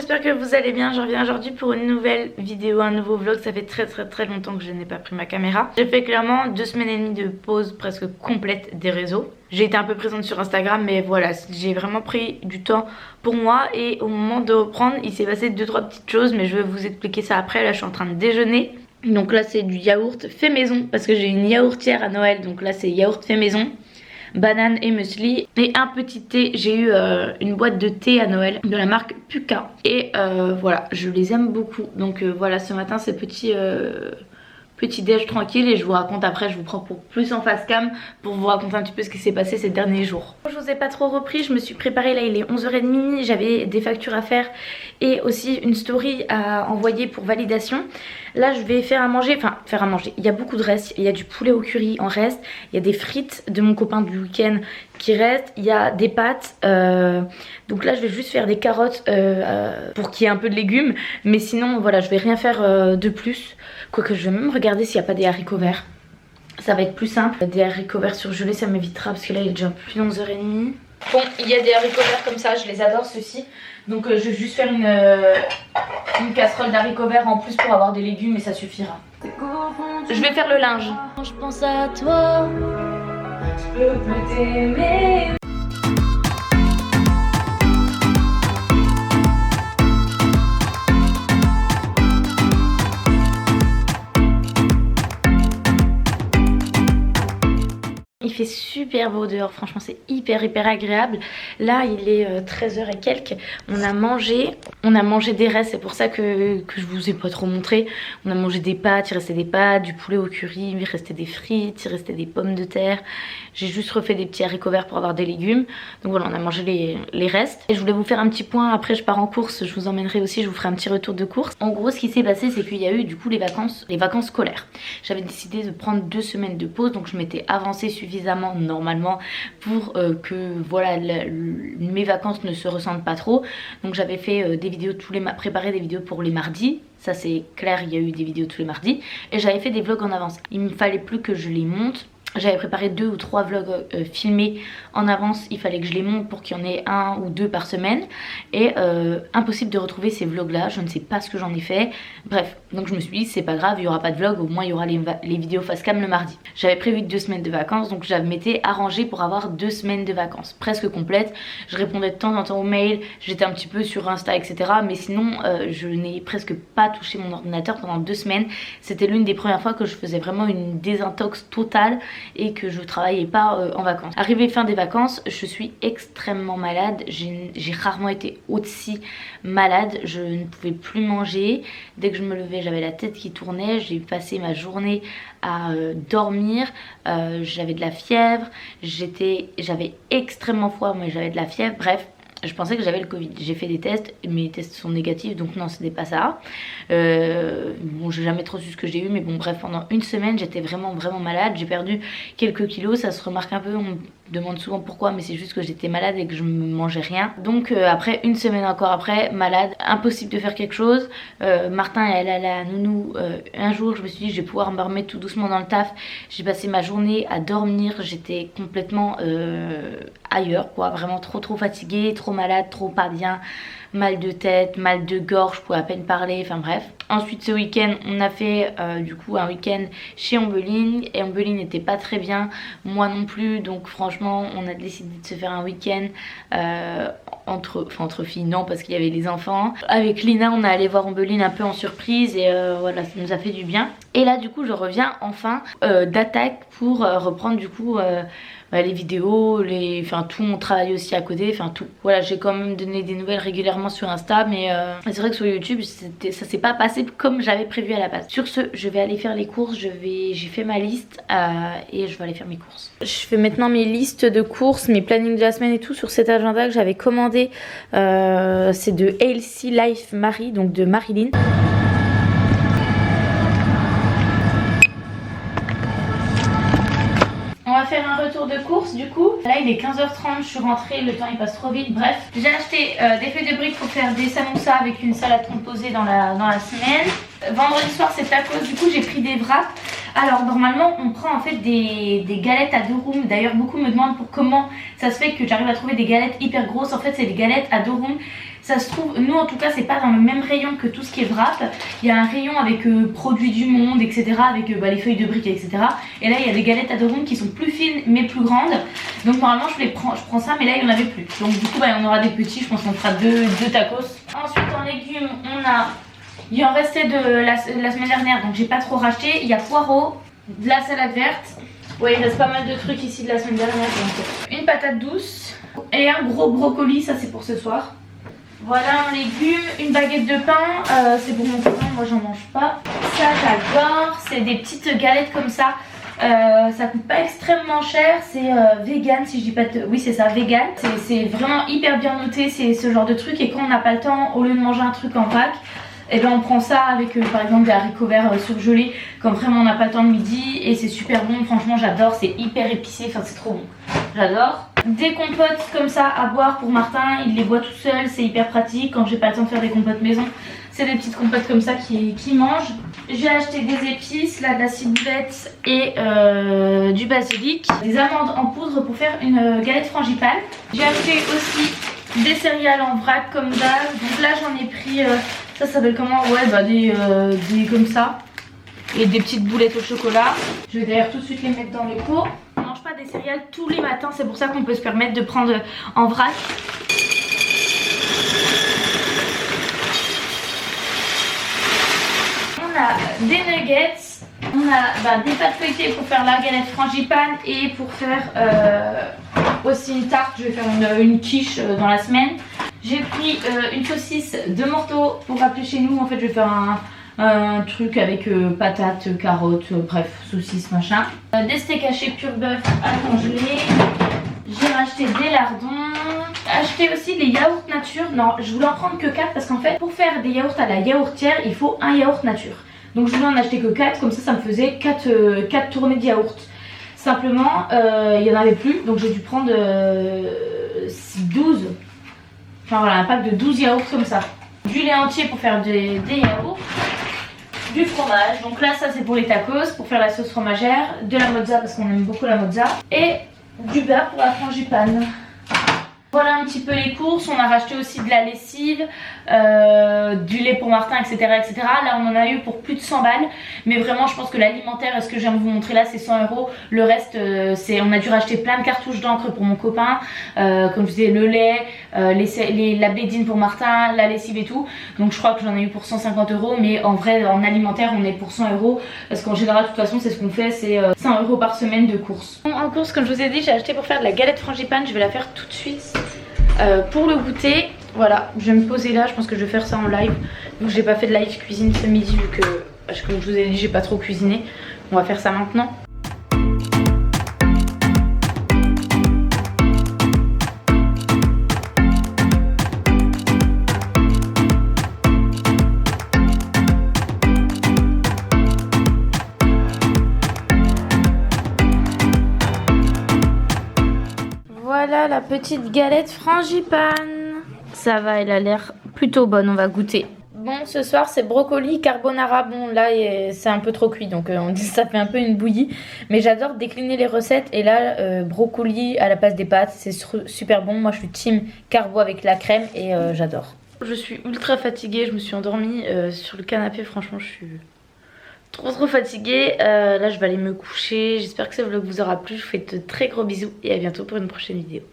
j'espère que vous allez bien. Je reviens aujourd'hui pour une nouvelle vidéo, un nouveau vlog. Ça fait très longtemps que je n'ai pas pris ma caméra. J'ai fait clairement 2 semaines et demie de pause presque complète des réseaux. J'ai été un peu présente sur Instagram, mais voilà, j'ai vraiment pris du temps pour moi. Et au moment de reprendre, il s'est passé 2-3 petites choses, mais je vais vous expliquer ça après. Là je suis en train de déjeuner. Donc là c'est du yaourt fait maison, parce que j'ai une yaourtière à Noël. Donc là c'est yaourt fait maison, banane et muesli, et un petit thé. J'ai eu une boîte de thé à Noël de la marque Puka, et voilà, je les aime beaucoup. Donc voilà, ce matin c'est petit déj tranquille, et je vous raconte après, je vous prends pour plus en face cam pour vous raconter un petit peu ce qui s'est passé ces derniers jours. Je vous ai pas trop repris, je me suis préparée, là il est 11h30, j'avais des factures à faire et aussi une story à envoyer pour validation. Là je vais faire à manger, il y a beaucoup de restes, il y a du poulet au curry en reste, il y a des frites de mon copain du week-end qui restent, il y a des pâtes, donc là je vais juste faire des carottes pour qu'il y ait un peu de légumes, mais sinon voilà, je vais rien faire de plus. Quoique je vais même regarder s'il n'y a pas des haricots verts. Ça va être plus simple. Des haricots verts surgelés, ça m'évitera parce que là il est déjà plus de 11h30. Bon, il y a des haricots verts comme ça, je les adore ceux-ci. Donc je vais juste faire une casserole d'haricots verts en plus pour avoir des légumes et ça suffira. Je vais faire le linge. Je pense à toi, je peux plus t'aimer. Il fait super beau dehors, franchement c'est hyper agréable. Là il est 13h et quelques. On a mangé des restes, c'est pour ça que je vous ai pas trop montré. On a mangé des pâtes, il restait des pâtes, du poulet au curry, il restait des frites, il restait des pommes de terre. J'ai juste refait des petits haricots verts pour avoir des légumes. Donc voilà, on a mangé les restes. Et je voulais vous faire un petit point, après je pars en course, je vous emmènerai aussi, je vous ferai un petit retour de course. En gros ce qui s'est passé c'est qu'il y a eu du coup les vacances scolaires. J'avais décidé de prendre 2 semaines de pause, donc je m'étais avancée suffisamment normalement pour que voilà mes vacances ne se ressentent pas trop. Donc j'avais fait des vidéos préparé des vidéos pour les mardis. Ça c'est clair, il y a eu des vidéos tous les mardis. Et j'avais fait des vlogs en avance. Il me fallait plus que je les monte. J'avais préparé 2 ou 3 vlogs filmés en avance, il fallait que je les monte pour qu'il y en ait 1 ou 2 par semaine. Et impossible de retrouver ces vlogs là, je ne sais pas ce que j'en ai fait. Bref, donc je me suis dit c'est pas grave, il n'y aura pas de vlog, au moins il y aura les vidéos face cam le mardi. J'avais prévu 2 semaines de vacances, donc je m'étais arrangée pour avoir 2 semaines de vacances, presque complètes. Je répondais de temps en temps aux mails, j'étais un petit peu sur Insta etc. Mais sinon je n'ai presque pas touché mon ordinateur pendant 2 semaines. C'était l'une des premières fois que je faisais vraiment une désintox totale et que je travaillais pas en vacances. Arrivé fin des vacances, je suis extrêmement malade. J'ai rarement été aussi malade. Je ne pouvais plus manger. Dès que je me levais, j'avais la tête qui tournait. J'ai passé ma journée à dormir. J'avais de la fièvre. J'avais extrêmement froid, mais j'avais de la fièvre. Bref. Je pensais que j'avais le Covid. J'ai fait des tests, mes tests sont négatifs, donc non, c'était pas ça. Bon, j'ai jamais trop su ce que j'ai eu, mais bon, bref, pendant 1 semaine, j'étais vraiment malade. J'ai perdu quelques kilos, ça se remarque un peu. On me demande souvent pourquoi, mais c'est juste que j'étais malade et que je ne mangeais rien. Donc après 1 semaine encore après, malade, impossible de faire quelque chose. Martin elle allait à la nounou. Un jour je me suis dit je vais pouvoir me remettre tout doucement dans le taf. J'ai passé ma journée à dormir, j'étais complètement ailleurs quoi, vraiment trop fatiguée, trop malade, trop pas bien, mal de tête, mal de gorge, je pouvais à peine parler, enfin bref. Ensuite ce week-end on a fait du coup un week-end chez Ombeline, et Ombeline n'était pas très bien, moi non plus, donc franchement on a décidé de se faire un week-end entre filles, non, parce qu'il y avait les enfants. Avec Lina on est allé voir Ombeline un peu en surprise, et voilà, ça nous a fait du bien. Et là du coup je reviens enfin d'attaque pour reprendre du coup les vidéos, tout mon travail aussi à côté, enfin tout. Voilà, j'ai quand même donné des nouvelles régulièrement sur Insta, mais c'est vrai que sur YouTube ça s'est pas passé comme j'avais prévu à la base. Sur ce, je vais aller faire les courses, j'ai fait ma liste et je vais aller faire mes courses. Je fais maintenant mes listes de courses, mes plannings de la semaine et tout sur cet agenda que j'avais commandé. C'est de Healthy Life Marie, donc de Marilyn. On va faire un retour de course du coup. Là il est 15h30, je suis rentrée, le temps il passe trop vite. Bref, j'ai acheté des feuilles de briques pour faire des samoussas avec une salade composée dans la semaine. Vendredi soir c'est tacos, du coup j'ai pris des wraps. Alors normalement on prend en fait des galettes à 2 rooms. D'ailleurs beaucoup me demandent pour comment ça se fait que j'arrive à trouver des galettes hyper grosses. En fait c'est des galettes à 2 rooms. Ça se trouve, nous en tout cas c'est pas dans le même rayon que tout ce qui est wrap. Il y a un rayon avec produits du monde, etc. Avec les feuilles de briques, etc. Et là il y a des galettes Adorune qui sont plus fines mais plus grandes. Donc normalement je prends ça, mais là il n'y en avait plus. Donc du coup on aura des petits, je pense qu'on fera deux tacos. Ensuite en légumes il en restait de la semaine dernière, donc j'ai pas trop racheté. Il y a poireaux, de la salade verte. Ouais, il reste pas mal de trucs ici de la semaine dernière. Donc une patate douce et un gros brocoli, ça c'est pour ce soir. Voilà en légumes, une baguette de pain, c'est pour mon copain, moi j'en mange pas. Ça j'adore, c'est des petites galettes comme ça. Ça coûte pas extrêmement cher, c'est vegan si je dis pas de... Oui c'est ça, vegan. C'est vraiment hyper bien noté, c'est ce genre de truc. Et quand on n'a pas le temps, au lieu de manger un truc en vrac, et ben on prend ça avec par exemple des haricots verts surgelés quand vraiment on n'a pas le temps le midi. Et c'est super bon, franchement j'adore, c'est hyper épicé, enfin c'est trop bon, j'adore. Des compotes comme ça à boire pour Martin, il les boit tout seul, c'est hyper pratique. Quand j'ai pas le temps de faire des compotes maison, c'est des petites compotes comme ça qu'il mange. J'ai acheté des épices, là de la ciboulette et du basilic. Des amandes en poudre pour faire une galette frangipane. J'ai acheté aussi des céréales en vrac comme d'hab. Donc là j'en ai pris, ça s'appelle comment? Ouais des comme ça. Et des petites boulettes au chocolat. Je vais d'ailleurs tout de suite les mettre dans les pots. On mange pas des céréales tous les matins, c'est pour ça qu'on peut se permettre de prendre en vrac. On a des nuggets, on a des pâtes feuilletées pour faire la galette frangipane et pour faire aussi une tarte. Je vais faire une quiche dans la semaine. J'ai pris une saucisse de Morteau pour rappeler chez nous. En fait je vais faire un truc avec patates, carottes, bref, saucisses, machin. Des steaks hachés pur bœuf à congeler. J'ai racheté des lardons. Acheté aussi des yaourts nature. Non, je voulais en prendre que 4 parce qu'en fait, pour faire des yaourts à la yaourtière, il faut un yaourt nature. Donc je voulais en acheter que 4, comme ça me faisait 4 tournées de yaourt. Simplement, il n'y en avait plus, donc j'ai dû prendre 12. Enfin voilà, un pack de 12 yaourts comme ça. Du lait entier pour faire des yaourts. Du fromage, donc là ça c'est pour les tacos, pour faire la sauce fromagère, de la mozza parce qu'on aime beaucoup la mozza, et du beurre pour la frangipane. Voilà un petit peu les courses. On a racheté aussi de la lessive, du lait pour Martin, etc., etc. Là on en a eu pour plus de 100 balles. Mais vraiment je pense que l'alimentaire, ce que je viens de vous montrer là, c'est 100 €. Le reste, on a dû racheter plein de cartouches d'encre pour mon copain. Comme je disais, le lait, la blédine pour Martin, la lessive et tout. Donc je crois que j'en ai eu pour 150 €. Mais en vrai en alimentaire on est pour 100 €. Parce qu'en général de toute façon c'est ce qu'on fait, c'est 100 € par semaine de courses. En course, comme je vous ai dit, j'ai acheté pour faire de la galette frangipane. Je vais la faire tout de suite. Pour le goûter, voilà, je vais me poser là, je pense que je vais faire ça en live. Donc j'ai pas fait de live cuisine ce midi vu que, comme je vous ai dit, j'ai pas trop cuisiné. On va faire ça maintenant. Voilà la petite galette frangipane. Ça va, elle a l'air plutôt bonne, on va goûter. Bon, ce soir c'est brocoli carbonara. Bon là c'est un peu trop cuit, donc on dit ça fait un peu une bouillie. Mais j'adore décliner les recettes. Et là brocoli à la place des pâtes, c'est super bon. Moi je suis team carbo avec la crème et j'adore. Je suis ultra fatiguée, je me suis endormie sur le canapé. Franchement je suis trop fatiguée. Là je vais aller me coucher. J'espère que ce vlog vous aura plu. Je vous fais de très gros bisous et à bientôt pour une prochaine vidéo.